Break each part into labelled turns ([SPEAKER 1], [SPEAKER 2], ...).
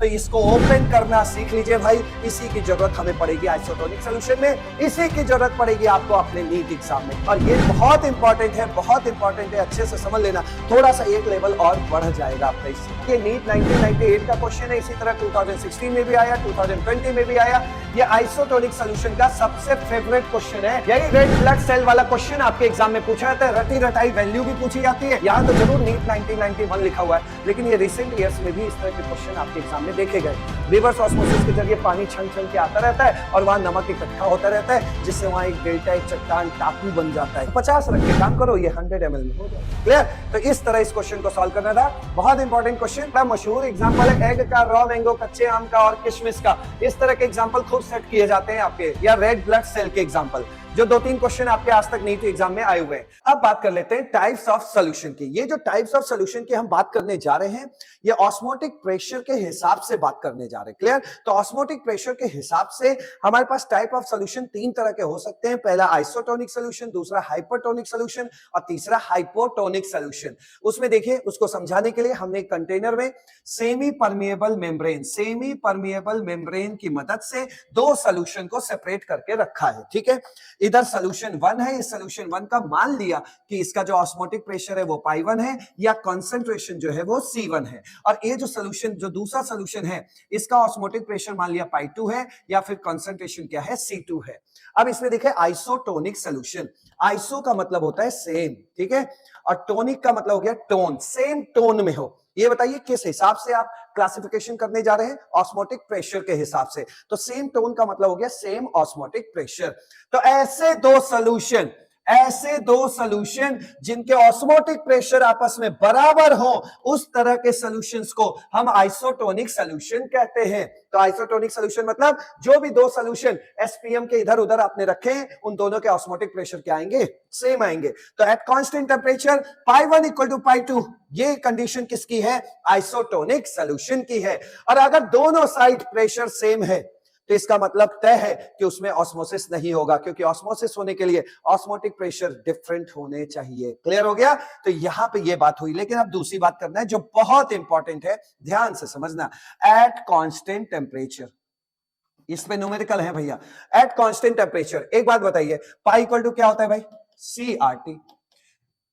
[SPEAKER 1] तो इसको ओपन करना सीख लीजिए भाई। इसी की जरूरत हमें पड़ेगी आइसोटोनिक सॉल्यूशन में, इसी की जरूरत पड़ेगी आपको अपने नीट एग्जाम में। और ये बहुत इंपॉर्टेंट है, बहुत इंपॉर्टेंट है, अच्छे से समझ लेना, थोड़ा सा एक लेवल और बढ़ जाएगा आपका इससे। ये नीट 1998 का क्वेश्चन है, इसी तरह 2016 में भी आया, 2020 में भी आया। ये आइसोटोनिक सॉल्यूशन का सबसे फेवरेट क्वेश्चन है। यही रेड ब्लड सेल वाला क्वेश्चन आपके एग्जाम में पूछा जाता है, रटी रटाई वैल्यू भी पूछी जाती है। यहाँ तो जरूर नीट 1991 लिखा हुआ है, लेकिन ये रिसेंट ईयर्स में भी इस तरह के क्वेश्चन आपके एग्जाम में देखे गए। रिवर्स ऑस्मोसिस के जरिए पानी छन छन के आता रहता है और वहां नमक इकट्ठा होता रहता है, जिससे वहां एक डेल्टा, एक चट्टान, टापू बन जाता है। 50 रख के काम करो, ये 100 ml में हो जाए। क्लियर? तो इस तरह इस क्वेश्चन को सॉल्व करना था। बहुत इंपॉर्टेंट क्वेश्चन, बड़ा मशहूर एग्जांपल है एग का, रॉ मैंगो, कच्चे आम का और किशमिश का। इस तरह के एग्जांपल खूब सेट किए जाते हैं आपके, या रेड ब्लड सेल के एग्जांपल, जो 2-3 क्वेश्चन आपके आज तक नीट एग्जाम में आए हुए हैं। अब बात कर लेते हैं टाइप्स ऑफ सॉल्यूशन की। ये जो टाइप्स ऑफ सॉल्यूशन की हम बात करने जा रहे हैं, ये ऑस्मोटिक प्रेशर के हिसाब से बात करने जा रहे हैं। क्लियर? तो ऑस्मोटिक प्रेशर के हिसाब से हमारे पास टाइप ऑफ सॉल्यूशन 3 तरह के हो सकते हैं। पहला आइसोटोनिक सॉल्यूशन, दूसरा हाइपरटोनिक सॉल्यूशन और तीसरा हाइपोटोनिक सॉल्यूशन। उसमें देखिए, उसको समझाने के लिए हमने एक कंटेनर में सेमी परमिएबल मेम्ब्रेन की मदद से 2 सॉल्यूशन को सेपरेट करके रखा है। ठीक है, इधर सॉल्यूशन 1 है, इस सॉल्यूशन 1 का मान लिया कि इसका जो ऑस्मोटिक प्रेशर है वो पाई1 है, या कंसंट्रेशन जो है वो C1 है। और ये जो सॉल्यूशन, जो दूसरा सॉल्यूशन है, इसका ऑस्मोटिक प्रेशर मान लिया पाई2 है, या फिर कंसंट्रेशन क्या है, C2 है। अब इसमें देखिए आइसोटोनिक सॉल्यूशन, आइसो का मतलब होता है सेम, ठीक है, और टोनिक का मतलब हो गया टोन, सेम टोन में हो। ये बताइए किस हिसाब से आप क्लासिफिकेशन करने जा रहे हैं? ऑस्मोटिक प्रेशर के हिसाब से। तो सेम टोन का मतलब हो गया सेम ऑस्मोटिक प्रेशर। तो ऐसे दो सॉल्यूशन जिनके ऑस्मोटिक प्रेशर आपस में बराबर हो, उस तरह के सॉल्यूशंस को हम आइसोटोनिक सॉल्यूशन कहते हैं। तो आइसोटोनिक सॉल्यूशन मतलब जो भी 2 सॉल्यूशन एसपीएम के इधर उधर आपने रखे हैं, उन दोनों के ऑस्मोटिक प्रेशर क्या आएंगे? सेम आएंगे। तो एट कांस्टेंट टेंपरेचर पाई1 इक्वल टू पाई2, ये कंडीशन किसकी है? आइसोटोनिक सॉल्यूशन की है। और अगर दोनों साइड प्रेशर सेम है, तो इसका मतलब तय है कि उसमें ऑस्मोसिस नहीं होगा, क्योंकि ऑस्मोसिस होने के लिए ऑस्मोटिक प्रेशर डिफरेंट होने चाहिए। क्लियर हो गया? तो यहां पे ये बात हुई। लेकिन अब दूसरी बात करना है जो बहुत इंपॉर्टेंट है, ध्यान से समझना। एट कांस्टेंट टेंपरेचर, इसमें न्यूमेरिकल है भैया। एट कांस्टेंट टेंपरेचर एक बात बताइए, पाई इक्वल टू क्या होता है भाई? CRT।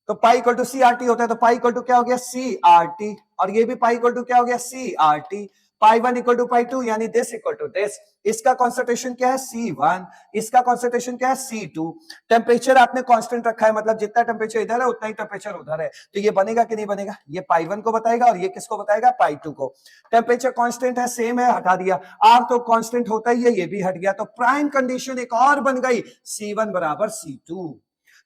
[SPEAKER 1] तो पाई इक्वल टू CRT होता है, तो पाई इक्वल टू क्या हो गया? CRT। और ये भी पाई इक्वल टू क्या हो गया? CRT। पाई1 इक्वल टू पाई2, यानी दिस इक्वल टू दिस। इसका कॉन्सेंट्रेशन क्या है? C1। इसका कॉन्सेंट्रेशन क्या है? C2। टेम्परेचर आपने कांस्टेंट रखा है, मतलब जितना टेम्परेचर इधर है उतना ही टेम्परेचर उधर है। तो ये बनेगा कि नहीं बनेगा? ये पाई1 को बताएगा और ये किसको बताएगा? पाई2 को। टेम्परेचर कांस्टेंट है, सेम है, हटा दिया। R तो कांस्टेंट होता ही है, ये भी हट गया। तो प्राइम कंडीशन एक और बन गई, C1 बराबर C2।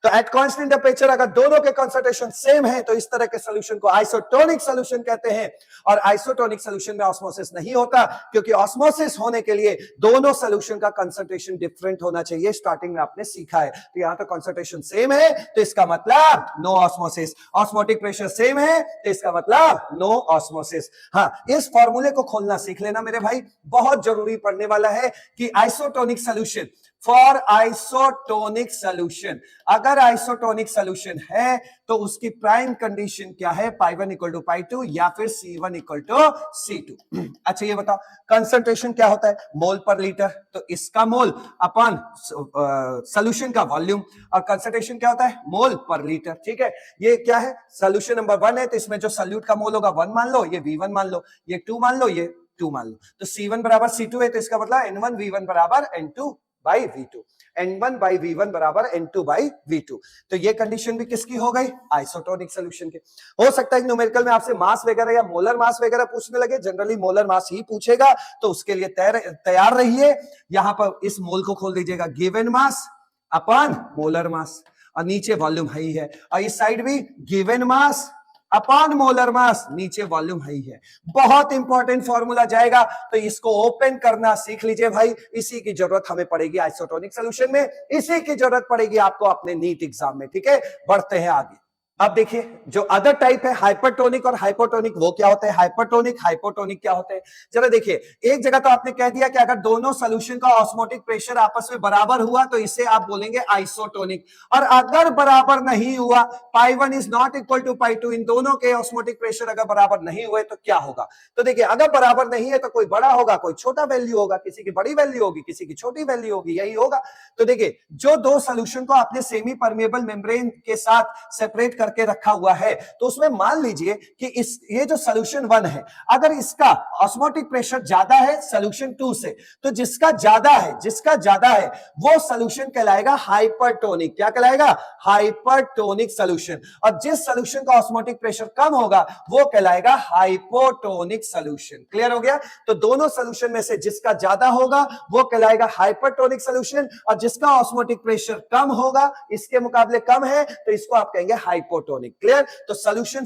[SPEAKER 1] तो एट कांस्टेंट टेंपरेचर अगर दोनों के कंसंट्रेशन सेम है, तो इस तरह के सॉल्यूशन को आइसोटोनिक सॉल्यूशन कहते हैं। और आइसोटोनिक सॉल्यूशन में ऑस्मोसिस नहीं होता, क्योंकि ऑस्मोसिस होने के लिए दोनों सॉल्यूशन का कंसंट्रेशन डिफरेंट होना चाहिए। स्टार्टिंग में आपने सीखा है। तो यहां तो कंसंट्रेशन सेम है, तो इसका मतलब no osmosis. Osmotic pressure same है, तो इसका मतलब नो ऑस्मोसिस। हाँ, इस फॉर्मूले को खोलना सीख लेना मेरे भाई, बहुत जरूरी पड़ने वाला है कि isotonic solution, for isotonic solution, अगर आइसोटोनिक सॉल्यूशन है तो उसकी प्राइम कंडीशन क्या है? पाई1 इक्वल टू पाई2, या फिर C1 इक्वल टू C2। अच्छा ये बताओ, कंसंट्रेशन क्या होता है? मोल पर लीटर। तो इसका मोल अपन सॉल्यूशन का वॉल्यूम, और कंसंट्रेशन क्या होता है? मोल पर लीटर। ठीक है, ये क्या है? सॉल्यूशन नंबर 1 है, तो इसमें जो सॉल्यूट का मोल होगा 1 मान लो, ये V1 मान लो, ये 2 मान लो, ये 2 मान लो। तो C1 बराबर C2 है, तो इसका मतलब N1V1 बराबर N2 by V2, N1 by V1 बराबर N2 बाई V2। तो ये कंडीशन भी किसकी हो गई? आइसोटोनिक सॉल्यूशन की। हो सकता है न्यूमेरिकल में आपसे मास वगैरह या मोलर मास वगैरह पूछने लगे, जनरली मोलर मास ही पूछेगा, तो उसके लिए तैयार रहिए। यहां पर इस मोल को खोल दीजिएगा, given mass upon molar mass, और नीचे वॉल्यूम हाई है, और इस साइड भी given mass upon molar mass, नीचे वॉल्यूम हाई है। बहुत इंपॉर्टेंट फॉर्मूला जाएगा, तो इसको ओपन करना सीख लीजिए भाई। इसी की जरूरत हमें पड़ेगी आइसोटोनिक सॉल्यूशन में, इसी की जरूरत पड़ेगी आपको अपने नीट एग्जाम में। ठीक है, बढ़ते हैं आगे। अब देखिए जो अदर टाइप है हाइपरटोनिक और हाइपोटोनिक, वो क्या होता है? हाइपरटोनिक हाइपोटोनिक क्या होते हैं? जरा देखिए, एक जगह तो आपने कह दिया कि अगर दोनों सॉल्यूशन का ऑस्मोटिक प्रेशर आपस में बराबर हुआ तो इसे आप बोलेंगे आइसोटोनिक, और अगर बराबर नहीं हुआ, पाई 1 इज नॉट इक्वल टू पाई 2, इन दोनों के ऑस्मोटिक प्रेशर अगर बराबर नहीं हुए तो क्या होगा? तो देखिए अगर बराबर नहीं है तो कोई बड़ा होगा, कोई छोटा वैल्यू होगा, किसी की बड़ी वैल्यू होगी, किसी की छोटी वैल्यू होगी, यही होगा। तो देखिए जो दो सॉल्यूशन को आपने सेमी परमेबल मेम्ब्रेन के साथ सेपरेट करके रखा हुआ है, तो उसमें मान लीजिए कि ये जो सॉल्यूशन 1 है, अगर इसका ऑस्मोटिक प्रेशर ज्यादा है सॉल्यूशन 2 से, तो जिसका ज्यादा है वो सॉल्यूशन कहलाएगा हाइपरटोनिक। क्या कहलाएगा? Hypertonic solution. और जिस सॉल्यूशन का ऑस्मोटिक प्रेशर कम होगा वो कहलाएगा हाइपोटोनिक सॉल्यूशन। क्लियर हो गया? तो दोनों सॉल्यूशन में से जिसका ज्यादा होगा वो कहलाएगा हाइपरटोनिक सॉल्यूशन, और जिसका ऑस्मोटिक प्रेशर कम होगा, इसके मुकाबले कम है, तो इसको आप कहेंगे हाइपोटोनिक। क्लियर? तो सॉल्यूशन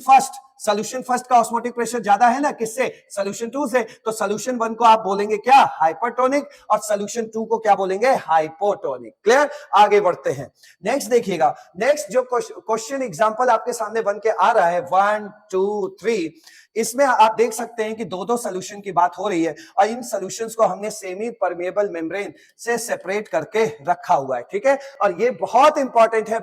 [SPEAKER 1] फर्स्ट का ऑस्मोटिक प्रेशर ज्यादा है ना, किससे? सॉल्यूशन 2 से, तो सॉल्यूशन 1 को आप बोलेंगे क्या? हाइपरटोनिक, और सॉल्यूशन 2 को क्या बोलेंगे? हाइपोटोनिक। क्लियर? आगे बढ़ते हैं। नेक्स्ट देखिएगा, नेक्स्ट जो क्वेश्चन एग्जांपल आपके सामने बन के आ रहा है 1 2 3, इसमें आप देख सकते हैं कि दो सॉल्यूशन की बात हो रही है, और इन सॉल्यूशंस को हमने सेमी परमेबल मेम्ब्रेन से सेपरेट करके रखा हुआ है। ठीक है? और ये बहुत इंपॉर्टेंट है,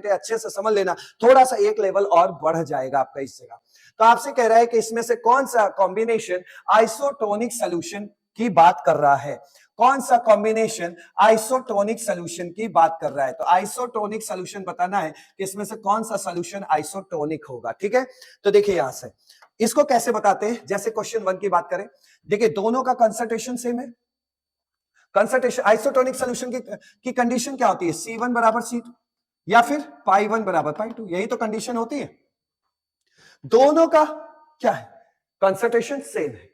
[SPEAKER 1] अच्छे से समझ लेना, थोड़ा सा एक लेवल और बढ़ जाएगा आपका इस जगह। तो आपसे कह रहा है कि इसमें से कौन सा कॉम्बिनेशन आइसोटोनिक सॉल्यूशन की बात कर रहा है? कौन सा कॉम्बिनेशन आइसोटोनिक सॉल्यूशन की बात कर रहा है? तो आइसोटोनिक सॉल्यूशन बताना है कि इसमें से कौन सा सॉल्यूशन आइसोटोनिक होगा। ठीक है? तो देखिए यहां से इसको कैसे बताते हैं, जैसे क्वेश्चन 1 की बात करें, देखिए दोनों का कंसंट्रेशन सेम है। कंसंट्रेशन आइसोटोनिक सॉल्यूशन की कंडीशन क्या होती है? C1 बराबर C2 या फिर पाई 1 बराबर पाई 2, यही तो कंडीशन होती है। दोनों का क्या है? कंसंट्रेशन सेम है।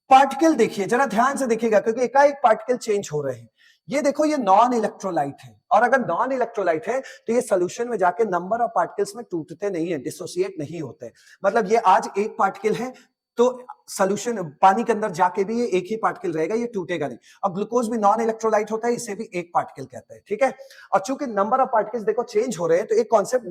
[SPEAKER 1] पार्टिकल देखिए, जरा ध्यान से देखिएगा, क्योंकि एकाएक पार्टिकल चेंज हो रहे हैं। ये देखो, ये नॉन इलेक्ट्रोलाइट है, और अगर नॉन इलेक्ट्रोलाइट है तो ये सॉल्यूशन में जाके नंबर ऑफ पार्टिकल्स में टूटते नहीं है, डिसोसिएट नहीं होते। मतलब ये आज एक पार्टिकल है तो सॉल्यूशन पानी के अंदर जाके भी ये एक ही पार्टिकल रहेगा, ये टूटेगा नहीं। और ग्लूकोज भी नॉन इलेक्ट्रोलाइट होता है, इसे भी एक पार्टिकल कहते हैं। ठीक है? और चूंकि नंबर ऑफ पार्टिकल्स देखो चेंज हो रहे हैं, तो एक कॉन्सेप्ट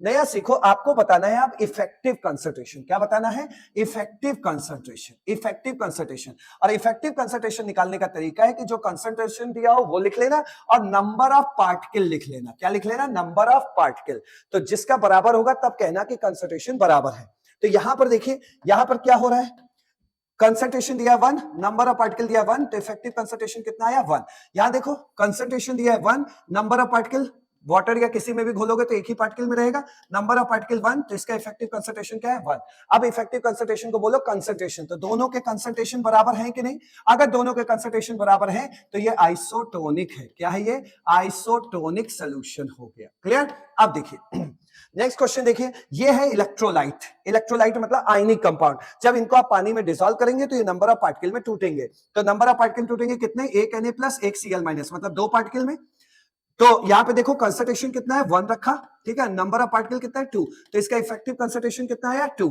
[SPEAKER 1] नया सीखो। आपको बताना है आप इफेक्टिव कंसंट्रेशन। क्या बताना है? Effective concentration. और इफेक्टिव कंसंट्रेशन निकालने का तरीका है कि जो कंसंट्रेशन दिया हो वो लिख लेना, और नंबर ऑफ पार्टिकल लिख लेना। क्या लिख लेना? Number of particle. तो जिसका बराबर होगा तब कहना कि कंसंट्रेशन बराबर है। तो यहां पर देखिए, यहां पर क्या हो रहा है? कंसंट्रेशन दिया 1, नंबर ऑफ पार्टिकल दिया 1, तो इफेक्टिव कंसंट्रेशन कितना आया? 1। यहां देखो कंसंट्रेशन दिया है 1, नंबर ऑफ पार्टिकल वाटर या किसी में भी घोलोगे तो एक ही पार्टिकल में रहेगा, नंबर ऑफ पार्टिकल 1, तो इसका इफेक्टिव कंसंट्रेशन क्या है? 1। अब इफेक्टिव कंसंट्रेशन को बोलो कंसंट्रेशन, तो दोनों के कंसंट्रेशन बराबर हैं कि नहीं? अगर दोनों के कंसंट्रेशन बराबर हैं तो ये आइसोटोनिक है। क्या है ये? आइसोटोनिक सॉल्यूशन हो गया। क्लियर? अब देखिए नेक्स्ट क्वेश्चन देखिए, ये है इलेक्ट्रोलाइट मतलब आयनिक कंपाउंड। जब इनको आप पानी में डिसॉल्व करेंगे तो ये नंबर ऑफ पार्टिकल में टूटेंगे। तो नंबर ऑफ पार्टिकल टूटेंगे कितने? एक Na प्लस एक Cl माइनस, मतलब दो पार्टिकल में। तो यहां पे देखो कंसंट्रेशन कितना है? 1 रखा। ठीक है? नंबर ऑफ पार्टिकल कितना है? 2। तो इसका इफेक्टिव कंसंट्रेशन कितना है? 2।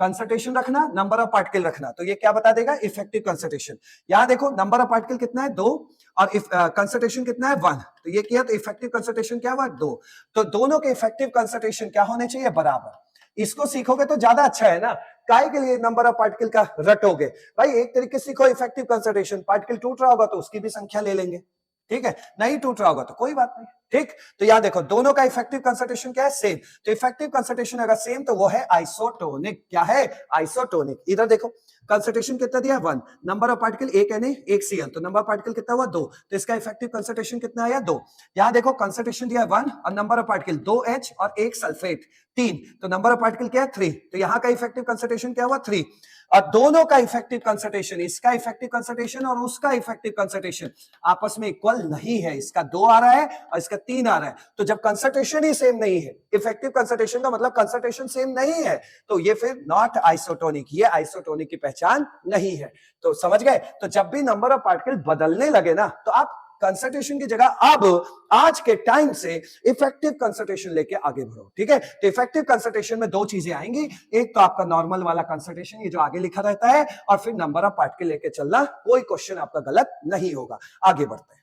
[SPEAKER 1] कंसंट्रेशन रखना, नंबर ऑफ पार्टिकल रखना, तो ये क्या बता देगा? Effective concentration. यहां देखो नंबर ऑफ पार्टिकल कितना है? 2, और कंसंट्रेशन कितना है? 1। तो ये किया, तो इफेक्टिव कंसंट्रेशन क्या हुआ? 2। तो दोनों के इफेक्टिव कंसंट्रेशन क्या होने चाहिए? बराबर। इसको सीखोगे तो ज्यादा अच्छा है ना। काय के लिए नंबर ऑफ पार्टिकल का रटोगे भाई? एक तरीके से सीखो इफेक्टिव कंसंट्रेशन। पार्टिकल टूट रहा होगा तो उसकी भी संख्या ले लेंगे। ठीक है? नहीं टूट रहा होगा तो कोई बात नहीं। ठीक? तो यहां देखो दोनों का इफेक्टिव कंसंट्रेशन क्या है? सेम। तो इफेक्टिव कंसंट्रेशन अगर सेम तो वो है आइसोटोनिक। क्या है? आइसोटोनिक। इधर देखो कंसंट्रेशन कितना दिया? 1। नंबर ऑफ पार्टिकल एक Na एक Cl, तो नंबर ऑफ पार्टिकल कितना हुआ? 2। तो इसका इफेक्टिव कंसंट्रेशन कितना आया? 2। यहां देखो कंसंट्रेशन दिया 1, और नंबर ऑफ पार्टिकल 2H और एक सल्फेट 3, तो नंबर ऑफ पार्टिकल क्या है? 3। तो यहां का इफेक्टिव कंसंट्रेशन क्या हुआ? 3। और दोनों का इफेक्टिव कंसंट्रेशन, इसका इफेक्टिव कंसंट्रेशन और उसका इफेक्टिव कंसंट्रेशन आपस में इक्वल नहीं है। इसका 2 आ रहा है और इसका 3 आ रहा है। तो जब कंसंट्रेशन ही सेम नहीं है, इफेक्टिव कंसंट्रेशन का मतलब कंसंट्रेशन सेम नहीं है, तो ये फिर नॉट आइसोटोनिक, ये आइसोटोनिक की पहचान नहीं है। तो समझ गए? तो जब भी नंबर ऑफ पार्टिकल बदलने लगे ना, तो आप कंसंट्रेशन की जगह अब आज के टाइम से इफेक्टिव कंसंट्रेशन लेके आगे बढ़ो। ठीक है? तो इफेक्टिव कंसंट्रेशन में दो चीजें आएंगी, एक तो आपका नॉर्मल वाला कंसंट्रेशन, ये जो आगे लिखा रहता है, और फिर नंबर ऑफ पार्टिकल लेके चलना। कोई क्वेश्चन आपका गलत नहीं होगा। आगे बढ़ते हैं।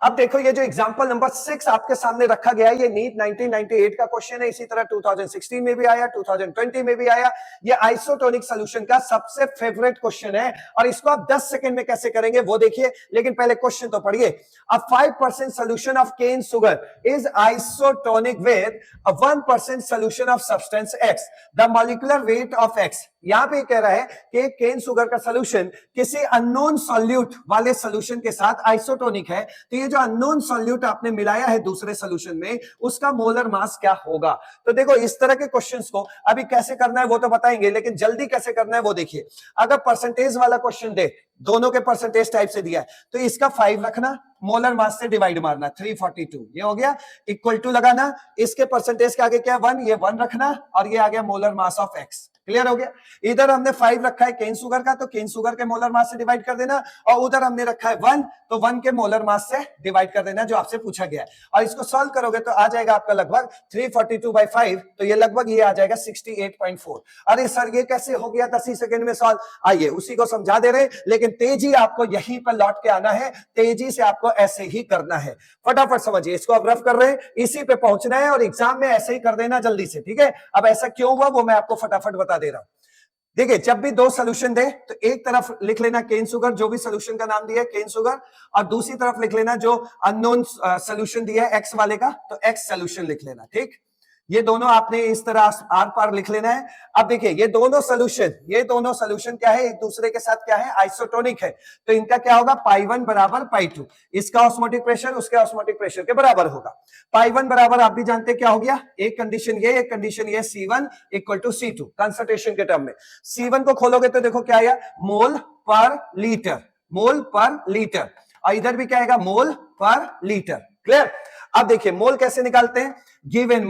[SPEAKER 1] अब देखो ये जो एग्जांपल नंबर 6 आपके सामने रखा गया है, ये नीट 1998 का क्वेश्चन है, इसी तरह 2016 में भी आया, 2020 में भी आया। ये आइसोटोनिक सॉल्यूशन का सबसे फेवरेट क्वेश्चन है और इसको आप 10 सेकंड में कैसे करेंगे वो देखिए, लेकिन पहले क्वेश्चन तो पढ़िए। A 5% solution of cane sugar is isotonic with a 1% solution of substance X, the molecular weight of X. यहां पे कह रहा है कि केन शुगर का सॉल्यूशन किसी अननोन सॉल्यूट वाले सॉल्यूशन के साथ आइसोटोनिक है, तो ये जो अननोन सॉल्यूट आपने मिलाया है दूसरे सॉल्यूशन में, उसका मोलर मास क्या होगा। तो देखो इस तरह के क्वेश्चंस को अभी कैसे करना है वो तो बताएंगे, लेकिन जल्दी कैसे करना है वो देखिए। अगर परसेंटेज वाला क्वेश्चन दे, दोनों के परसेंटेज टाइप से दिया है, तो इसका 5 रखना, मोलर मास से डिवाइड मारना, 342 ये हो गया, इक्वल टू लगाना, इसके परसेंटेज के आगे क्या 1, ये 1 रखना और ये आ गया molar mass of x. Clear हो गया। इधर हमने 5 रखा है केन शुगर का, तो केन शुगर के मोलर मास से डिवाइड कर देना, और उधर हमने रखा है 1, तो 1 के मोलर मास से डिवाइड कर देना जो आपसे पूछा गया है। और इसको सॉल्व करोगे तो आ जाएगा आपका लगभग 342/5, तो ये लगभग ये आ जाएगा 68.4। अरे सर ये कैसे हो गया 10 ही सेकंड में सॉल्व? आइए उसी को समझा दे रहे, लेकिन तेजी आपको यहीं पर लौट के आना है, तेजी से आपको ऐसे ही करना है। फटाफट समझिए, इसको अब रफ कर रहे हैं, इसी पे पहुंचना है और एग्जाम में ऐसे ही कर देना जल्दी से, ठीक है। अब ऐसा क्यों हुआ वो मैं आपको फटाफट बता दे रहा हूं। देखिए जब भी दो सोल्यूशन दे तो एक तरफ लिख लेना केन शुगर, जो भी सोल्यूशन का नाम दिया है केन शुगर, और दूसरी तरफ लिख लेना जो अननोन सोल्यूशन दिया है एक्स वाले का, तो एक्स सोल्यूशन लिख लेना, ठीक। ये दोनों आपने इस तरह आर पार लिख लेना है। अब देखिए ये दोनों सोल्यूशन क्या है, एक दूसरे के साथ क्या है, आइसोटोनिक है, तो इनका क्या होगा, π1 बराबर π2, इसका ऑस्मोटिक प्रेशर उसके ऑस्मोटिक प्रेशर के बराबर होगा। π1 बराबर आप भी जानते क्या हो गया, एक कंडीशन ये C1 equal to C2 concentration के टर्म में। C1 को खोलोगे तो देखो क्या आया, मोल पर लीटर, मोल पर लीटर, और इधर भी क्या आएगा, मोल पर लीटर। क्लियर। अब देखिए मोल कैसे निकालते हैं, given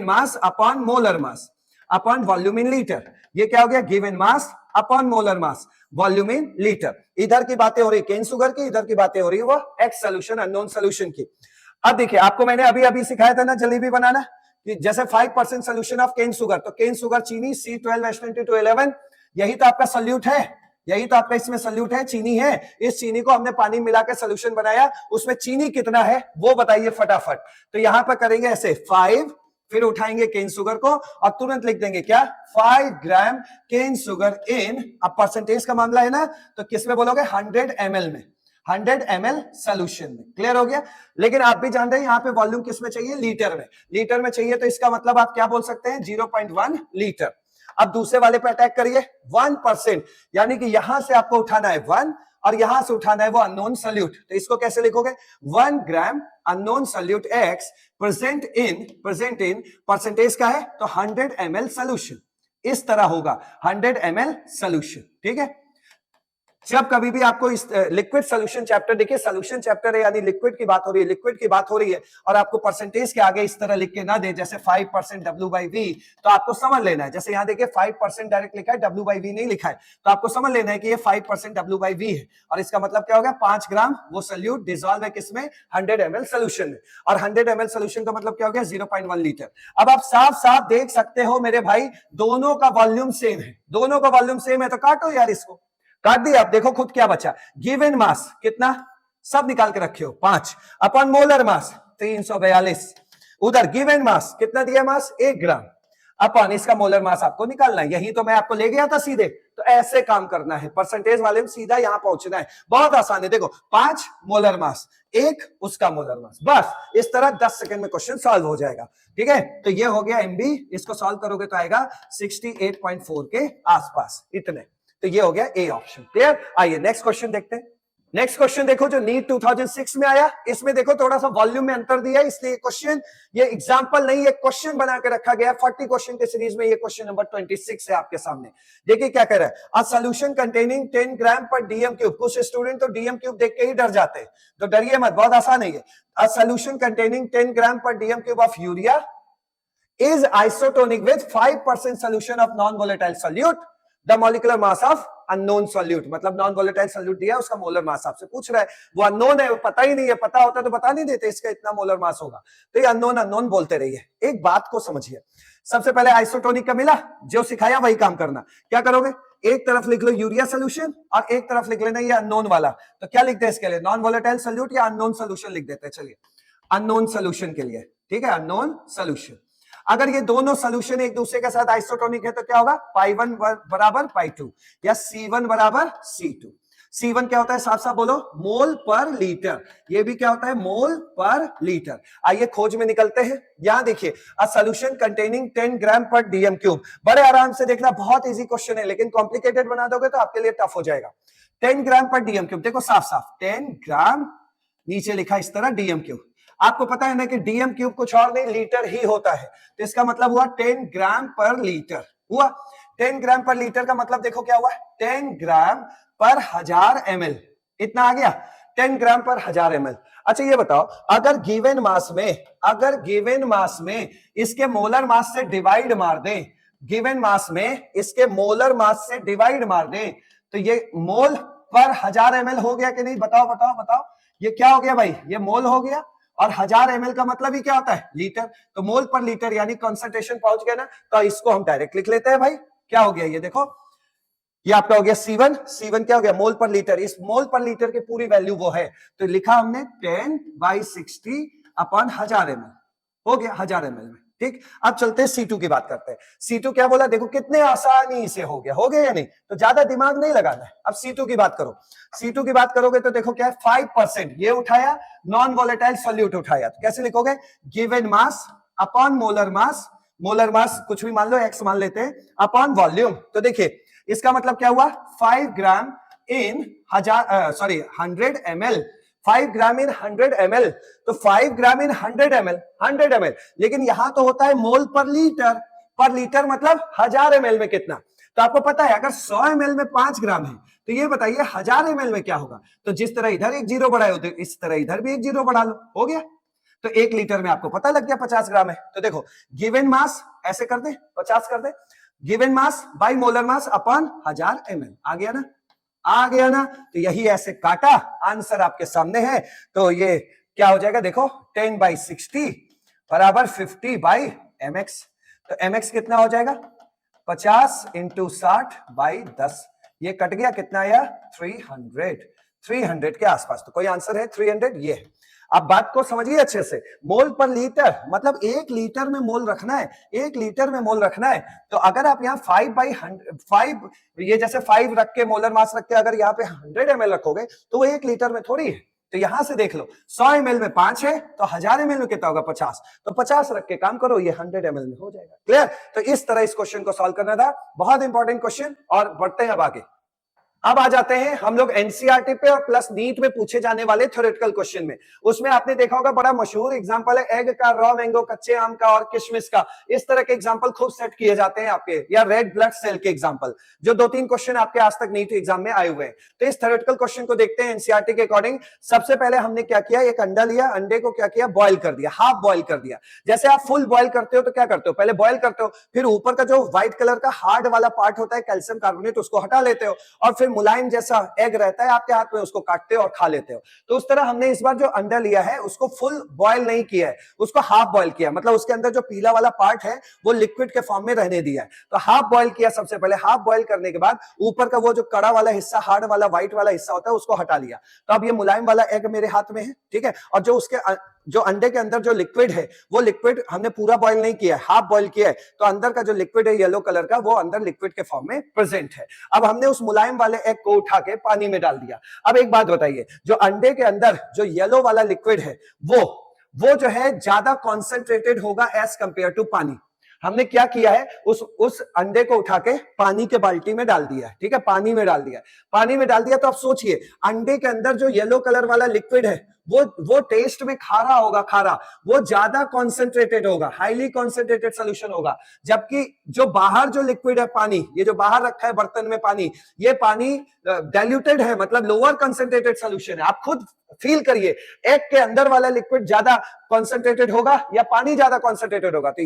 [SPEAKER 1] mass upon molar mass upon volume in litre. ये क्या हो गया, given mass upon molar mass volume in litre. इधर की बातें हो रही केन शुगर की, इधर की बातें हो रही वो एक्स सोल्यूशन अननोन सोल्यूशन की। अब देखिए आपको मैंने अभी सिखाया था ना जलेबी बनाना, कि जैसे 5% सोल्यूशन ऑफ केन शुगर, तो केन शुगर चीनी C12H2211, यही तो आपका सोल्यूट है, यही तो आपका इसमें सोल्यूट है, चीनी है। इस चीनी को हमने पानी मिला के सोल्यूशन बनाया, उसमें चीनी कितना है वो बताइए फटाफट। तो यहां पर करेंगे ऐसे 5, फिर उठाएंगे केन शुगर को और तुरंत लिख देंगे क्या, 5 ग्राम केन शुगर इन, अब परसेंटेज का मामला है ना, तो किस में बोलोगे, 100 ml में, 100 ml सोल्यूशन में। क्लियर हो गया। लेकिन आप भी जान रहे हैं यहाँ पे वॉल्यूम किस में चाहिए, लीटर में, लीटर में चाहिए, तो इसका मतलब आप क्या बोल सकते हैं, 0.1 लीटर। अब दूसरे वाले पे अटैक करिए, 1%, यानी कि यहां से आपको उठाना है 1 और यहां से उठाना है वो अननोन सोल्यूट, तो इसको कैसे लिखोगे, 1 gram unknown solute x present in percentage का है तो 100 ml सोल्यूशन, इस तरह होगा 100 ml सोल्यूशन, ठीक है। जब कभी भी आपको इस लिक्विड सोल्यूशन चैप्टर, देखिए सोल्यूशन चैप्टर है यानी लिक्विड की बात हो रही है, लिक्विड की बात हो रही है, और आपको परसेंटेज के आगे इस तरह लिख के ना दे, जैसे 5% W/V, तो आपको समझ लेना है, जैसे यहां देखिए 5% डायरेक्ट लिखा है, W/V नहीं लिखा है, तो आपको समझ लेना है कि ये 5% W/V है, और इसका मतलब क्या होगा, 5 ग्राम वो सोल्यूट डिसॉल्व है किसमें, 100 ml सोल्यूशन में, और 100 ml सोल्यूशन का मतलब क्या हो गया, 0.1 लीटर। अब आप साफ साफ देख सकते हो मेरे भाई, दोनों का वॉल्यूम सेम है, दोनों का वॉल्यूम सेम है, तो काटो यार, इसको काट दिया। आप देखो खुद क्या बचा, गिवन मास कितना, सब निकाल के रखे हो, 5 अपॉन मोलर मास 342, उधर गिवन मास कितना दिया, मास 1 ग्राम, अपॉन इसका मोलर मास आपको निकालना है, यही तो मैं आपको ले गया था सीधे, तो ऐसे काम करना है, परसेंटेज वाले में सीधा यहां पहुंचना है, बहुत आसान है। देखो 5 मोलर मास, 1 उसका मोलर मास, बस इस तरह 10 सेकंड में क्वेश्चन सॉल्व हो जाएगा, ठीक है। तो ये हो गया MB, इसको सॉल्व करोगे तो आएगा 68.4 के आसपास, इतने, तो ये हो गया ए ऑप्शन। क्लियर। आइए नेक्स्ट क्वेश्चन देखते हैं। नेक्स्ट क्वेश्चन देखो जो नीट 2006 में आया, इसमें देखो थोड़ा सा वॉल्यूम में अंतर दिया है, इसलिए क्वेश्चन ये एग्जांपल नहीं, ये क्वेश्चन बना के रखा गया है। 40 क्वेश्चन के सीरीज में ये क्वेश्चन नंबर 26 है आपके सामने। देखिए क्या कह रहा है, अ सॉल्यूशन कंटेनिंग 10 ग्राम पर डीएम क्यूब, कुछ स्टूडेंट तो डीएम क्यूब देख के ही डर जाते हैं, तो डरिए मत, बहुत आसान है ये। अ सॉल्यूशन कंटेनिंग 10 ग्राम पर DM cube of urea is isotonic with 5% solution of non-volatile solute, the molecular mass of unknown solute, मतलब नॉन वोलेटाइल सोल्यूट दिया, उसका मोलर मास आपसे पूछ रहा है, वो अननोन है, वो पता ही नहीं है, पता होता तो बता नहीं देते इसका इतना मोलर मास होगा, तो ये अननोन बोलते रहिए। एक बात को समझिए, सबसे पहले आइसोटोनिक का मिला, जो सिखाया वही काम करना। क्या करोगे, एक तरफ लिख लो यूरिया सोल्यूशन और एक तरफ लिख लेना ये अननोन वाला। तो क्या लिखते हैं इसके लिए, नॉन वोलेटाइल सोल्यूट या अननोन सोल्यूशन लिख देते हैं। चलिए अननोन सोल्यूशन के लिए, ठीक है, अननोन सोल्यूशन। अगर ये दोनों सोल्यूशन एक दूसरे के साथ आइसोटोनिक है तो क्या होगा, पाई 1 बराबर पाई 2 या C1 बराबर C2। C1 क्या होता है, साफ साफ बोलो, मोल पर लीटर। ये भी क्या होता है, मोल पर लीटर। आइए खोज में निकलते हैं। यहां देखिए, अ सॉल्यूशन कंटेनिंग 10 ग्राम पर डीएम क्यूब। बड़े आराम से देखना, बहुत इजी क्वेश्चन है, लेकिन कॉम्प्लिकेटेड बना दोगे तो आपके लिए टफ हो जाएगा। 10 ग्राम पर डीएम क्यूब, देखो साफ साफ 10 ग्राम, नीचे लिखा इस तरह डीएम क्यूब। आपको पता है ना कि डीएम क्यूब कुछ और नहीं लीटर ही होता है, तो इसका मतलब हुआ 10 ग्राम पर लीटर हुआ। 10 ग्राम पर लीटर का मतलब देखो क्या हुआ, 10 ग्राम पर 1000 ml, इतना आ गया, 10 ग्राम पर 1000 ml। अच्छा ये बताओ, अगर गिवन मास में इसके मोलर मास से डिवाइड मार दें, गिवन मास में इसके मोलर मास से डिवाइड मार दें, तो ये मोल पर 1000 ml हो गया कि नहीं, बताओ बताओ बताओ। ये क्या हो गया भाई, ये मोल हो गया, और 1000 ml का मतलब ही क्या होता है, लीटर। तो मोल पर लीटर यानी कंसंट्रेशन पहुंच गया ना, तो इसको हम डायरेक्ट लिख लेते हैं भाई। क्या हो गया, ये देखो, ये आपका हो गया C1। C1 क्या हो गया, मोल पर लीटर। इस मोल पर लीटर की पूरी वैल्यू वो है, तो लिखा हमने 10/60 अपॉन 1000 ml, हो गया 1000 ml में। ठीक, अब चलते हैं C2 की बात करते हैं। C2 क्या बोला, देखो कितने आसानी से हो गया या नहीं, तो ज्यादा दिमाग नहीं लगाना है। अब C2 की बात करो, C2 की बात करोगे तो देखो क्या है, 5% ये उठाया, नॉन वोलेटाइल सॉल्यूट उठाया, तो कैसे लिखोगे, given mass upon molar mass, molar mass कुछ भी मान लो, x मान लेते हैं, अपॉन वॉल्यूम। तो देखिए इसका मतलब क्या हुआ, 5 ग्राम इन 100 ml, 5 ग्राम इन 100 ml, तो 5 ग्राम इन 100 ml, लेकिन यहां तो होता है मोल पर लीटर मतलब 1000 ml में कितना। तो आपको पता है अगर 100 ml में 5 ग्राम है, तो ये बताइए 1000 ml में क्या होगा। तो जिस तरह इधर एक जीरो बढ़ाए होते, इस तरह इधर भी एक जीरो बढ़ा लो, हो गया। तो 1 लीटर में आपको पता लग गया 50 ग्राम है। तो देखो गिवन मास ऐसे कर दे, 50 कर दे, given mass by molar mass upon 1000 ml, आ गया ना, आ गया ना। तो यही ऐसे काटा, आंसर आपके सामने है। तो ये क्या हो जाएगा, देखो 10/60 बराबर 50/mx। तो mx कितना हो जाएगा, 50 × 60/10, ये कट गया, कितना आया, 300 के आसपास। तो कोई आंसर है 300, ये है। आप बात को समझिए अच्छे से, मोल पर लीटर मतलब 1 लीटर में मोल रखना है, 1 लीटर में मोल रखना है। तो अगर आप यहाँ 5/100 ये जैसे 5 रख के मोलर मास रख के अगर यहाँ पे 100 ml रखोगे तो वो 1 लीटर में थोड़ी है। तो यहां से देख लो, 100 ml में 5 है, तो 1000 ml में कितना होगा, 50। तो 50 रख के काम करो, ये 100 ml में हो जाएगा। क्लियर। तो इस तरह इस क्वेश्चन को सॉल्व करना था, बहुत इंपॉर्टेंट क्वेश्चन। और बढ़ते हैं अब आगे। अब आ जाते हैं हम लोग एनसीईआरटी पे और प्लस नीट में पूछे जाने वाले थ्योरेटिकल क्वेश्चन में। उसमें आपने देखा होगा बड़ा मशहूर एग्जांपल है एग का, रॉ मैंगो, कच्चे आम का और किशमिश का। इस तरह के एग्जांपल खूब सेट किए जाते हैं आपके, या रेड ब्लड सेल के एग्जांपल, जो 2-3 क्वेश्चन आपके आज तक नीट एग्जाम में आए हुए हैं। तो इस थ्योरेटिकल क्वेश्चन को देखते हैं एनसीईआरटी के अकॉर्डिंग। सबसे पहले हमने क्या किया, एक अंडा लिया, अंडे को क्या किया, बॉइल कर दिया, हाफ बॉइल कर दिया। जैसे आप फुल बॉइल करते हो तो क्या करते हो, पहले बॉइल करते हो, फिर ऊपर का जो व्हाइट कलर का हार्ड वाला पार्ट होता है कैल्शियम कार्बोनेट, उसको हटा लेते हो, और फिर मुलायम जैसा एग रहता है आपके हाथ में, उसको काटते हो और खा लेते हो। तो उस तरह हमने इस बार जो अंडा लिया है उसको फुल बॉयल नहीं किया है, उसको हाफ बॉयल किया, मतलब उसके अंदर जो पीला वाला पार्ट है वो लिक्विड के फॉर्म में रहने दिया है। तो हाफ बॉयल किया सबसे पहले, हाफ बॉयल करने के बाद ऊपर का वो जो कड़ा वाला हिस्सा, हार्ड वाला व्हाइट वाला हिस्सा होता है, उसको हटा लिया। तो अब ये मुलायम वाला एग मेरे हाथ में है, ठीक है। और जो उसके जो अंडे के अंदर जो लिक्विड है, वो लिक्विड हमने पूरा बॉयल नहीं किया है, हाफ बॉयल किया है। तो अंदर का जो लिक्विड है येलो कलर का, वो अंदर लिक्विड के फॉर्म में प्रेजेंट है। अब हमने उस मुलायम वाले एग को उठा के पानी में डाल दिया। अब एक बात बताइए, जो अंडे के अंदर जो येलो वाला लिक्विड है वो जो है ज्यादा कॉन्सेंट्रेटेड होगा एज कंपेयर टू पानी। हमने क्या किया है, उस अंडे को उठा के पानी के बाल्टी में डाल दिया है, ठीक है, पानी में डाल दिया, पानी में डाल दिया। तो आप सोचिए अंडे के अंदर जो येलो कलर वाला लिक्विड है वो टेस्ट में खारा होगा, खारा, वो ज्यादा कॉन्सेंट्रेटेड होगा, हाईली कॉन्सेंट्रेटेड सोल्यूशन होगा। जबकि जो बाहर जो लिक्विड है पानी, ये जो बाहर रखा है बर्तन में पानी, ये पानी डाइल्यूटेड है, मतलब लोअर कॉन्सेंट्रेटेड सोल्यूशन है। आप खुद फील करिए, एग के अंदर वाला लिक्विड ज्यादा कॉन्सेंट्रेटेड होगा या पानी ज्यादा कॉन्सेंट्रेटेड होगा। तो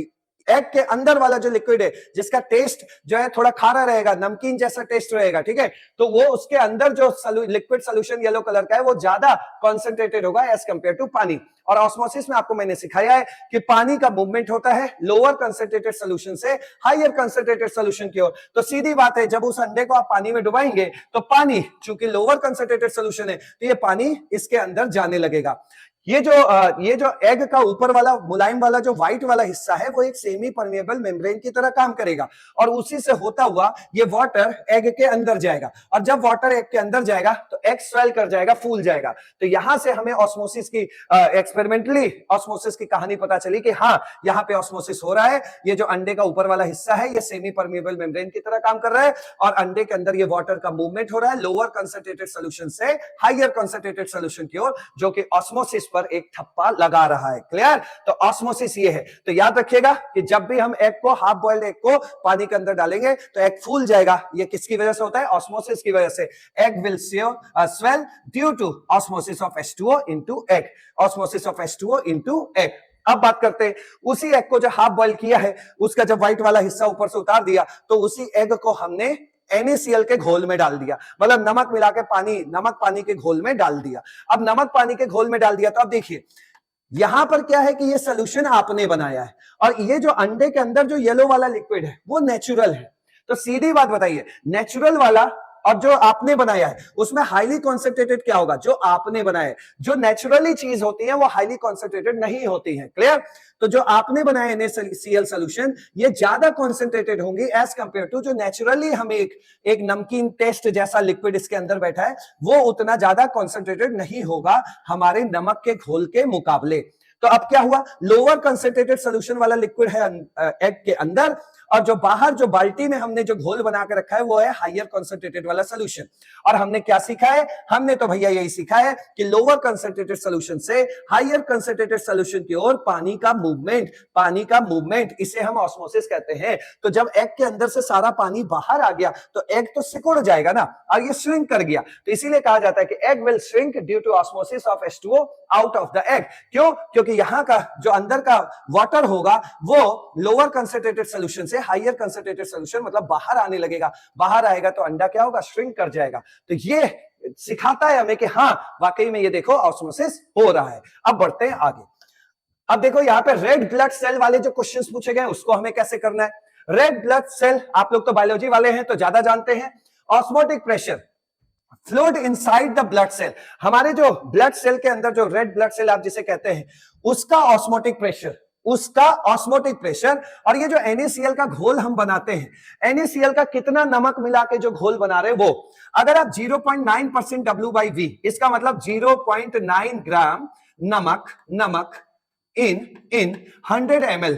[SPEAKER 1] एग के अंदर वाला जो लिक्विड है जिसका टेस्ट जो है थोड़ा खारा रहेगा, नमकीन जैसा टेस्ट रहेगा, ठीक है, तो वो उसके अंदर जो लिक्विड सोल्यूशन येलो कलर का है वो ज्यादा कॉन्सेंट्रेटेड होगा एज कंपेयर टू पानी। और ऑस्मोसिस में आपको मैंने सिखाया है कि पानी का मूवमेंट होता है लोअर कंसेंट्रेटेड सोल्यूशन से हायर कंसेंट्रेटेड सोल्यूशन की ओर। तो सीधी बात है, जब उस अंडे को आप पानी में डुबाएंगे तो पानी चूंकि लोअर कंसेंट्रेटेड सोल्यूशन है तो ये पानी इसके अंदर जाने लगेगा। ये जो एग का ऊपर वाला मुलायम वाला जो व्हाइट वाला हिस्सा है वो एक सेमी परमेबल मेम्ब्रेन की तरह काम करेगा और उसी से होता हुआ ये वाटर एग के अंदर जाएगा और जब वाटर एग के अंदर जाएगा तो एग स्वेल कर जाएगा, फूल जाएगा। तो यहां से हमें ऑस्मोसिस की एक्सपेरिमेंटली ऑस्मोसिस की कहानी पता चली कि हाँ यहाँ पे ऑस्मोसिस हो रहा है। ये जो अंडे का ऊपर वाला हिस्सा है ये सेमी परमेबल मेम्ब्रेन की तरह काम कर रहा है और अंडे के अंदर ये वाटर का मूवमेंट हो रहा है लोअर कंसेंट्रेटेड सोल्यूशन से हायर कंसेंट्रेटेड सोल्यूशन की ओर, जो कि ऑस्मोसिस पर एक ठप्पा लगा रहा है। क्लियर? तो ऑस्मोसिस ये है। तो याद रखिएगा कि जब भी हम एग को, हाफ बॉइल्ड एग को पानी के अंदर डालेंगे तो एग फूल जाएगा। ये किसकी वजह से होता है? ऑस्मोसिस की वजह से। Egg will swell due to osmosis of H2O into egg, osmosis of H2O into egg. अब बात करते हैं उसी एग को जो हाफ बॉइल किया है उसका जब व्हाइट वाला हिस्सा ऊपर से उतार दिया तो उसी एग को हमने NaCl के घोल में डाल दिया, मतलब नमक मिला के नमक पानी के घोल में डाल दिया। अब नमक पानी के घोल में डाल दिया तो अब देखिए यहां पर क्या है कि ये सोल्यूशन आपने बनाया है और ये जो अंडे के अंदर जो येलो वाला लिक्विड है वो नेचुरल है। तो सीधी बात बताइए, नेचुरल वाला और जो आपने बनाया है उसमें हाईली कॉन्सेंट्रेटेड क्या होगा? जो आपने बनाया है। जो नेचुरली चीज होती है वो हाईली कॉन्सेंट्रेटेड नहीं होती है। क्लियर? तो जो आपने बनाया NaCl सोल्यूशन ये ज्यादा कॉन्सेंट्रेटेड होंगी एज कंपेयर टू जो नेचुरली हमें एक नमकीन टेस्ट जैसा लिक्विड इसके अंदर बैठा है वो उतना ज्यादा कॉन्सेंट्रेटेड नहीं होगा हमारे नमक के घोल के मुकाबले। तो अब क्या हुआ? लोअर कंसेंट्रेटेड सोल्यूशन वाला लिक्विड है एग के अंदर और जो बाहर जो बाल्टी में हमने जो घोल बना के रखा है वो है हायर कंसेंट्रेटेड वाला सोल्यूशन। और हमने क्या सीखा है? हमने तो भैया यही सीखा है कि लोअर कंसेंट्रेटेड सोल्यूशन से हायर कंसेंट्रेटेड सोल्यूशन की ओर पानी का मूवमेंट, इसे हम ऑस्मोसिस कहते हैं। तो जब एग के अंदर से सारा पानी बाहर आ गया तो एग तो सिकुड़ जाएगा ना और ये श्रिंक कर गया। तो इसीलिए कहा जाता है कि egg will shrink due to osmosis of H2O out of the egg. क्यों? क्योंकि यहां का जो अंदर का वाटर होगा वो लोअर कंसेंट्रेटेड सोल्यूशन से हायर कंसेंट्रेटेड सोल्यूशन मतलब बाहर आने लगेगा। बाहर आएगा तो अंडा क्या होगा? श्रिंक कर जाएगा। तो ये सिखाता है हमें कि हाँ वाकई में ये देखो ऑस्मोसिस हो रहा है। अब बढ़ते हैं आगे। अब देखो यहाँ पे रेड ब्लड सेल वाले जो क्वेश्चंस पूछे गए उसको हमें कैसे करना है। रेड ब्लड सेल, आप लोग तो बायोलॉजी वाले हैं तो ज्यादा जानते हैं। Osmotic pressure fluid inside the blood cell, हमारे जो ब्लड सेल के अंदर जो रेड ब्लड सेल आप जिसे कहते हैं उसका ऑस्मोटिक प्रेशर और ये जो NaCl का घोल हम बनाते हैं, NaCl का कितना नमक मिला के जो घोल बना रहे हैं वो, अगर आप 0.9% W/V, इसका मतलब 0.9 ग्राम नमक इन 100 ml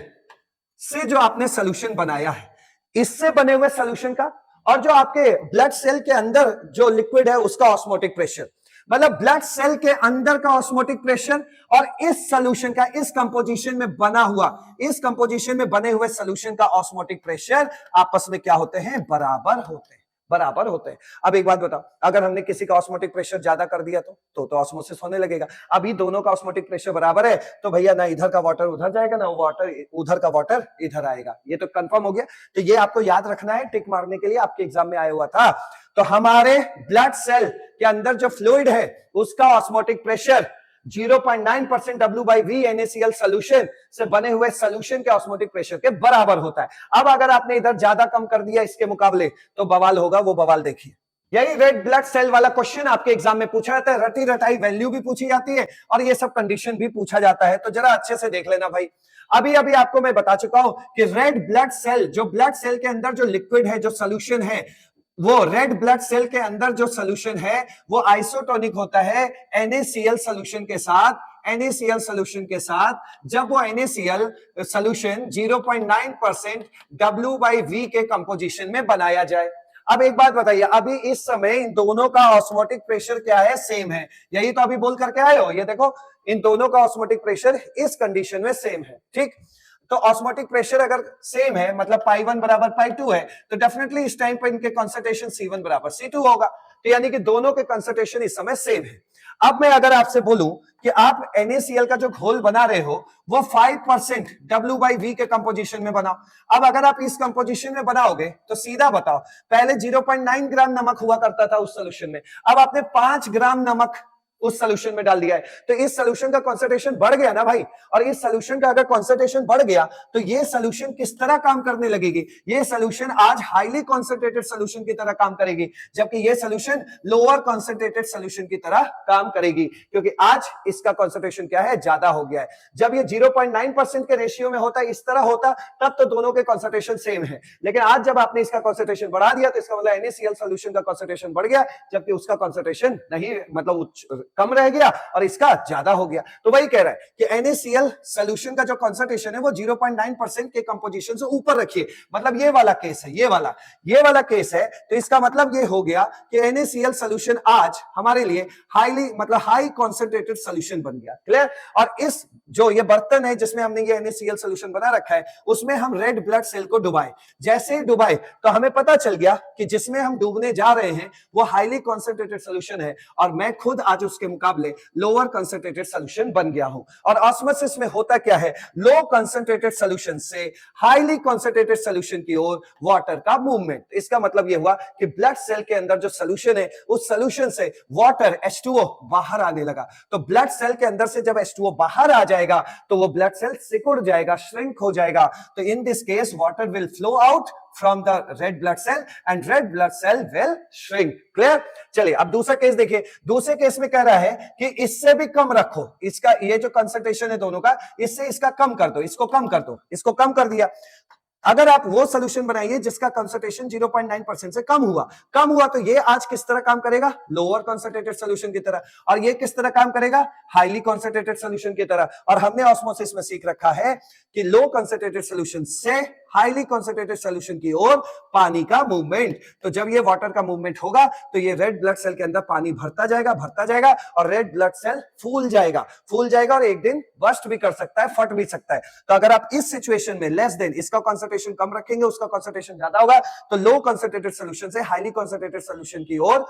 [SPEAKER 1] से जो आपने सोल्यूशन बनाया है, इससे बने हुए सोल्यूशन का और जो आपके ब्लड सेल के अंदर जो लिक्विड है उसका ऑस्मोटिक प्रेशर, मतलब ब्लड सेल के अंदर का ऑस्मोटिक प्रेशर और इस सोल्यूशन का, इस कंपोजिशन में बने हुए सोल्यूशन का ऑस्मोटिक प्रेशर आपस में क्या होते हैं? बराबर होते हैं। अब एक बात बताओ, अगर हमने किसी का ऑस्मोटिक प्रेशर ज्यादा कर दिया तो ऑस्मोसिस होने लगेगा। अभी दोनों का ऑस्मोटिक प्रेशर बराबर है तो भैया ना इधर का वाटर उधर जाएगा ना उधर का वाटर इधर आएगा। ये तो कंफर्म हो गया। तो ये आपको याद रखना है, टिक मारने के लिए आपके एग्जाम में आया हुआ था। तो हमारे ब्लड सेल के अंदर जो फ्लूइड है उसका osmotic pressure 0.9% W/V NaCl solution से बने हुए सोल्यूशन के ऑस्मोटिक प्रेशर के बराबर होता है। अब अगर आपने इधर ज्यादा कम कर दिया इसके मुकाबले तो बवाल होगा, वो बवाल देखिए। यही रेड ब्लड सेल वाला क्वेश्चन आपके एग्जाम में पूछा जाता है, रटी रटाई वैल्यू भी पूछी जाती है और ये सब कंडीशन भी पूछा जाता है। तो जरा अच्छे से देख लेना भाई। अभी आपको मैं बता चुका हूं कि रेड ब्लड सेल, जो ब्लड सेल के अंदर जो लिक्विड है, जो सोल्यूशन है, वो रेड ब्लड सेल के अंदर जो सोल्यूशन है वो आइसोटोनिक होता है NaCl सोल्यूशन के साथ। जब वो NaCl सोल्यूशन 0.9% W/V के कंपोजिशन में बनाया जाए। अब एक बात बताइए, अभी इस समय इन दोनों का ऑस्मोटिक प्रेशर क्या है? सेम है। यही तो अभी बोल करके आए हो। ये देखो, इन दोनों का ऑस्मोटिक प्रेशर इस कंडीशन में सेम है। ठीक, तो ऑस्मोटिक प्रेशर अगर सेम है मतलब π1 बराबर π2 है तो डेफिनेटली इस टाइम पर इनके कॉन्सेंट्रेशन C1 बराबर C2 होगा। तो यानी कि दोनों के कंसंट्रेशन इस समय सेम है। अब मैं अगर आपसे बोलूं कि आप NaCl का जो घोल बना रहे हो वो 5% W/V के कंपोजिशन में बनाओ। अब अगर आप इस कंपोजिशन में बनाओगे तो सीधा बताओ, पहले 0.9 ग्राम नमक हुआ करता था उस सोल्यूशन में, अब आपने 5 ग्राम नमक उस सोल्यूशन में डाल दिया है, तो इस सोल्यूशन का कंसंट्रेशन बढ़ गया ना भाई। और इस सोल्यूशन का अगर कंसंट्रेशन बढ़ गया तो ये सोल्यूशन किस तरह काम करने लगेगी, ये सोल्यूशन आज हाईली कंसंट्रेटेड सोल्यूशन की तरह काम करेगी, जबकि ये सोल्यूशन लोअर कंसंट्रेटेड सोल्यूशन की तरह काम करेगी, क्योंकि आज इसका कंसंट्रेशन क्या है, ज्यादा हो गया है। जब ये 0.9% के रेशियो में होता, इस तरह होता, तब तो दोनों के कंसंट्रेशन सेम है, लेकिन आज जब आपने इसका कंसंट्रेशन बढ़ा दिया तो इसका मतलब NaCl सोल्यूशन का कंसंट्रेशन बढ़ गया, जबकि उसका कंसंट्रेशन नहीं, मतलब कम रह गया और इसका ज्यादा हो गया। तो वही कह रहा है कि NaCl सॉल्यूशन का जो कंसंट्रेशन है वो 0.9% के कंपोजिशन से ऊपर रखिए, मतलब ये वाला केस है, ये वाला केस है। तो इसका मतलब ये हो गया कि NaCl सॉल्यूशन आज हमारे लिए हाईली, मतलब हाई कंसंट्रेटेड सॉल्यूशन बन गया। क्लियर? और इस जो ये बर्तन है जिसमें हमने ये NaCl सॉल्यूशन बना रखा है, उसमें हम रेड ब्लड सेल को डुबाए। जैसे ही डुबाए तो हमें पता चल गया कि जिसमें हम डूबने जा रहे हैं वो हाईली कंसंट्रेटेड सॉल्यूशन है, और मैं खुद आज उसके मुकाबले लोअर कंसंट्रेटेड सॉल्यूशन बन गया हूं। और ऑस्मोसिस में होता क्या है, लो कंसंट्रेटेड सॉल्यूशन से हाईली कंसंट्रेटेड सॉल्यूशन की ओर वाटर का मूवमेंट। इसका मतलब यह हुआ कि ब्लड सेल के अंदर जो सॉल्यूशन है उस सॉल्यूशन से वाटर H2O बाहर आने लगा। तो ब्लड सेल के अंदर से जब H2O बाहर आ जाएगा तो वो ब्लड सेल सिकुड़ जाएगा, श्रिंक हो जाएगा। तो इन this case water will flow out from the red blood cell and red blood cell will shrink. Clear? चलिए अब दूसरा केस देखिए। दूसरे केस में कह रहा है कि इससे भी कम रखो, इसका ये जो कंसंट्रेशन है दोनों का, इससे इसका कम कर दो, इसको कम कर दो, इसको कम कर दिया। अगर आप वो सोल्यूशन बनाइए जिसका कंसंट्रेशन 0.9% से कम हुआ तो ये आज किस तरह काम करेगा, लोअर कंसंट्रेटेड सोल्यूशन की तरह, और ये किस तरह काम करेगा, हाईली कंसंट्रेटेड सोल्यूशन की तरह। और हमने ऑस्मोसिस में सीख रखा है कि लो कंसंट्रेटेड सोल्यूशन से हाईली कंसंट्रेटेड सोल्यूशन की ओर पानी का मूवमेंट। तो जब ये वाटर का मूवमेंट होगा तो ये रेड ब्लड सेल के अंदर पानी भरता जाएगा और रेड ब्लड सेल फूल जाएगा और एक दिन बस्ट भी कर सकता है, फट भी सकता है। तो अगर आप इस सिचुएशन में लेस देन, इसका कंसंट्रेशन कम रखेंगे, उसका कंसंट्रेशन ज्यादा होगा, तो लो कंसंट्रेटेड सोल्यूशन से हाईली कंसंट्रेटेड सोल्यूशन की ओर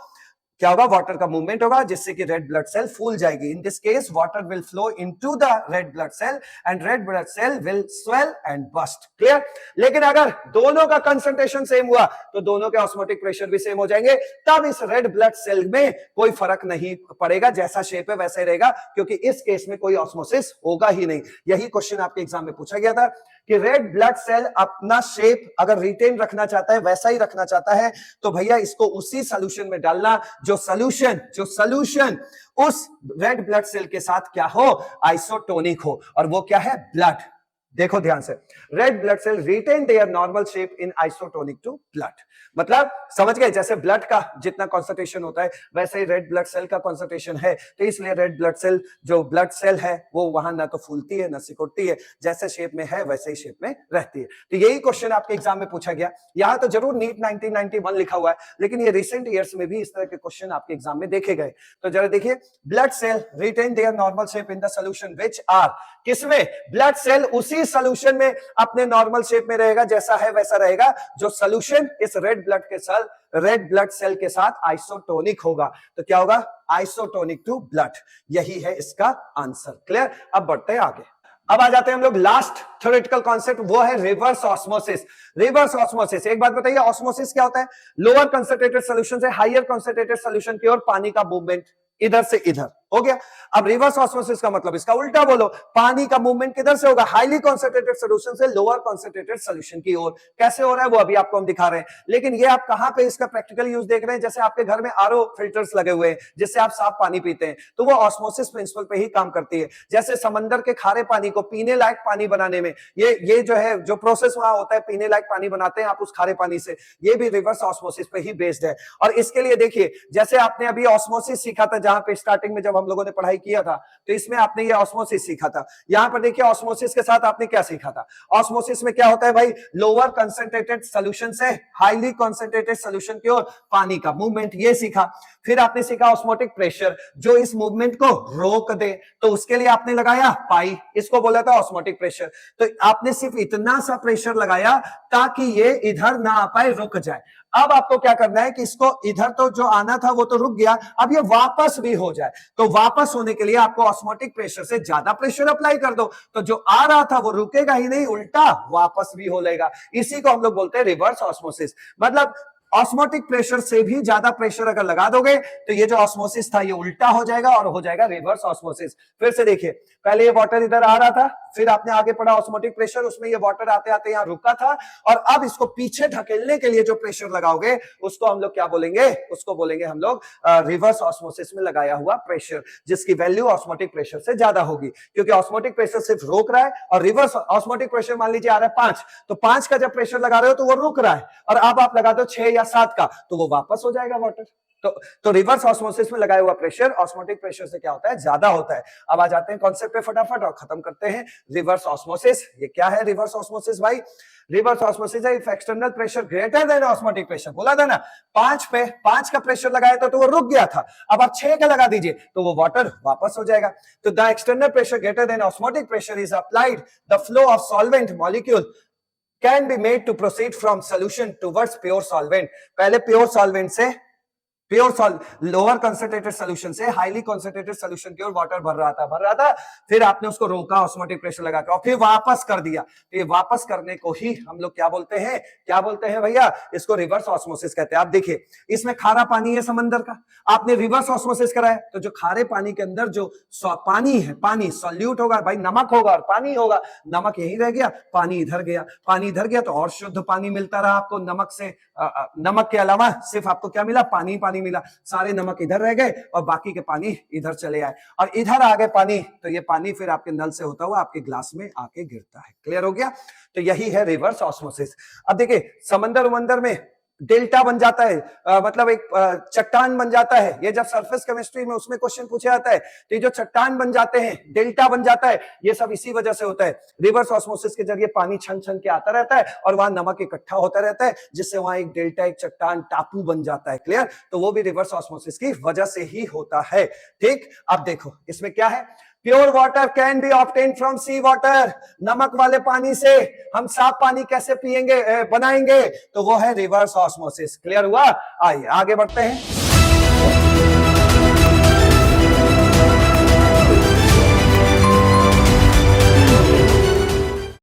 [SPEAKER 1] क्या होगा, वाटर का मूवमेंट होगा, जिससे कि रेड ब्लड सेल फूल जाएगी। In this case water will flow into the red blood cell and red blood cell will swell and burst. Clear? लेकिन अगर दोनों का कंसंट्रेशन सेम हुआ तो दोनों के ऑस्मोटिक प्रेशर भी सेम हो जाएंगे, तब इस रेड ब्लड सेल में कोई फर्क नहीं पड़ेगा, जैसा शेप है वैसा ही रहेगा, क्योंकि इस केस में कोई ऑस्मोसिस होगा ही नहीं। यही क्वेश्चन आपके एग्जाम में पूछा गया था कि रेड ब्लड सेल अपना शेप अगर रिटेन रखना चाहता है, वैसा ही रखना चाहता है, तो भैया इसको उसी सॉल्यूशन में डालना जो सॉल्यूशन उस रेड ब्लड सेल के साथ क्या हो, आइसोटोनिक हो, और वो क्या है, ब्लड। देखो ध्यान से, red blood cell retain their normal shape in isotonic to blood. मतलब समझ गए, जैसे ब्लड का जितना कंसंट्रेशन होता है वैसे ही रेड ब्लड सेल का कंसंट्रेशन है, तो इसलिए रेड ब्लड सेल जो ब्लड सेल है वो वहां ना तो फूलती है ना सिकुड़ती है, जैसे शेप में है वैसे ही शेप में रहती है। तो यही क्वेश्चन आपके एग्जाम में पूछा गया। यहां तो जरूर नीट 1991 लिखा हुआ है, लेकिन ये रिसेंट ईयर्स में भी इस तरह के क्वेश्चन आपके एग्जाम में देखे गए। तो जरा देखिए, blood cell retain their normal shape in the solution which are, किसमें, ब्लड सेल उसी सॉल्यूशन में अपने नॉर्मल शेप में रहेगा, जैसा है वैसा रहेगा, जो सॉल्यूशन इस रेड ब्लड सेल के साथ आइसोटोनिक होगा। तो क्या होगा, आइसोटोनिक टू ब्लड। यही है इसका आंसर। क्लियर? अब बढ़ते हैं आगे। अब आ जाते हैं हम लोग लास्ट थ्योरेटिकल कॉन्सेप्ट, वो है रिवर्स ऑस्मोसिस। रिवर्स ऑस्मोसिस, एक बात बताइए, ऑस्मोसिस क्या होता है, लोअर कंसंट्रेटेड सॉल्यूशन से हायर कंसंट्रेटेड सॉल्यूशन की ओर पानी का मूवमेंट, इधर से इधर हो गया। अब रिवर्स ऑस्मोसिस का मतलब इसका उल्टा बोलो, पानी का मूवमेंट किधर से होगा, हाईली कंसंट्रेटेड सॉल्यूशन से लोअर कंसंट्रेटेड सॉल्यूशन की ओर। कैसे हो रहा है वो अभी आपको हम दिखा रहे हैं, लेकिन ये आप कहां पे इसका प्रैक्टिकल यूज देख रहे हैं, जैसे आपके घर में आरओ फिल्टर्स लगे हुए हैं जिससे आप साफ पानी पीते हैं, तो वो ऑस्मोसिस प्रिंसिपल पे ही काम करती है। जैसे समंदर के खारे पानी को पीने लायक पानी बनाने में ये जो है, जो प्रोसेस वहां होता है, पीने लायक पानी बनाते हैं आप उस खारे पानी से, ये भी रिवर्स ऑस्मोसिस पे ही बेस्ड है। और इसके लिए देखिए, जैसे आपने अभी ऑस्मोसिस सीखा था, जहां पे स्टार्टिंग में जब हम लोगों ने पढ़ाई किया था, तो इसमें आपने ये ऑस्मोसिस सीखा था। यहां पर देखिए, ऑस्मोसिस के साथ आपने क्या सीखा था, ऑस्मोसिस में क्या होता है भाई, लोअर कंसंट्रेटेड सॉल्यूशन से हाईली कंसंट्रेटेड सॉल्यूशन की ओर पानी का मूवमेंट, ये सीखा। फिर आपने सीखा ऑस्मोटिक प्रेशर जो इस मूवमेंट को रोक दे, तो उसके लिए आपने लगाया पाई, इसको बोला था ऑस्मोटिक प्रेशर। तो आपने सिर्फ इतना सा प्रेशर लगाया ताकि ये इधर ना आ पाए, रुक जाए। अब आपको क्या करना है कि इसको इधर तो जो आना था वो तो रुक गया, अब ये वापस भी हो जाए। तो वापस होने के लिए आपको ऑस्मोटिक प्रेशर से ज्यादा प्रेशर अप्लाई कर दो, तो जो आ रहा था वो रुकेगा ही नहीं, उल्टा वापस भी हो लेगा। इसी को हम लोग बोलते हैं रिवर्स ऑस्मोसिस। मतलब ऑस्मोटिक प्रेशर से भी ज्यादा प्रेशर अगर लगा दोगे तो ये जो ऑस्मोसिस था ये उल्टा हो जाएगा और हो जाएगा रिवर्स ऑस्मोसिस। फिर से देखिए, पहले ये वाटर इधर आ रहा था, फिर आपने आगे पढ़ा ऑस्मोटिक प्रेशर, उसमें ये वाटर आते आते यहां रुका था, और अब इसको पीछे ढकेलने के लिए जो प्रेशर लगाओगे उसको हम लोग क्या बोलेंगे, उसको बोलेंगे हम लोग रिवर्स ऑस्मोसिस में लगाया हुआ प्रेशर, जिसकी वैल्यू ऑस्मोटिक प्रेशर से ज्यादा होगी, क्योंकि ऑस्मोटिक प्रेशर सिर्फ रोक रहा है और रिवर्स ऑस्मोटिक प्रेशर मान लीजिए आ रहा है 5, तो 5 का जब प्रेशर लगा रहे हो तो वो रुक रहा है, और अब आप लगा दो 6 या 7 का तो वो वापस हो जाएगा वाटर। तो रिवर्स ऑस्मोसिस में लगाया हुआ प्रेशर ऑस्मोटिक प्रेशर से क्या होता है, ज्यादा होता है। अब आ जाते हैं कॉन्सेप्ट पे फटाफट और खत्म करते हैं रिवर्स ऑस्मोसिस। ये क्या है रिवर्स ऑस्मोसिस भाई? रिवर्स ऑस्मोसिस है if external pressure greater than osmotic pressure. बोला था ना 5 पे 5 का प्रेशर लगाया था तो वो रुक गया था, अब आप 6 का लगा दीजिए तो वो वाटर वापस हो जाएगा। तो the external pressure greater than osmotic pressure is applied, the flow of solvent molecule can be made to proceed from solution towards pure solvent। पहले प्योर सॉल्वेंट से लोअर कंसंट्रेटेड सोल्यूशन से हाईली कंसंट्रेटेड सोल्यूशन की ओर water भर रहा था, फिर आपने उसको रोका ऑस्मोटिक प्रेशर लगा के और फिर वापस कर दिया। तो ये वापस करने को ही हम लोग क्या बोलते हैं भैया, इसको रिवर्स ऑस्मोसिस कहते हैं। आप देखिए इसमें खारा पानी है समंदर का, आपने रिवर्स ऑस्मोसिस कराया तो जो खारे पानी के अंदर जो पानी है, पानी सॉल्यूट होगा भाई, नमक होगा और पानी होगा, नमक यहीं रह गया, पानी इधर गया तो और शुद्ध पानी मिलता रहा आपको। नमक से नमक के अलावा सिर्फ आपको क्या मिला, पानी मिला, सारे नमक इधर रह गए और बाकी के पानी इधर चले आए, और इधर आ गए पानी, तो ये पानी फिर आपके नल से होता हुआ आपके ग्लास में आके गिरता है। क्लियर हो गया? तो यही है रिवर्स ऑस्मोसिस। अब देखिए समंदर में डेल्टा बन जाता है, मतलब एक चट्टान बन जाता है। ये जब सरफेस केमिस्ट्री में उसमें क्वेश्चन पूछा जाता है, तो ये जो चट्टान बन जाते हैं, डेल्टा बन जाता है, ये सब इसी वजह से होता है। रिवर्स ऑस्मोसिस के जरिए पानी छन के आता रहता है और वहां नमक इकट्ठा होता रहता है, जिससे वहां एक डेल्टा, एक चट्टान, टापू बन जाता है। क्लियर? तो वो भी रिवर्स ऑस्मोसिस की वजह से ही होता है। ठीक, अब देखो इसमें क्या है, pure water can be obtain from sea water. नमक वाले पानी से हम साफ पानी कैसे पिएंगे, बनाएंगे, तो वो है रिवर्स ऑस्मोसिस। क्लियर हुआ? आइए आगे बढ़ते हैं।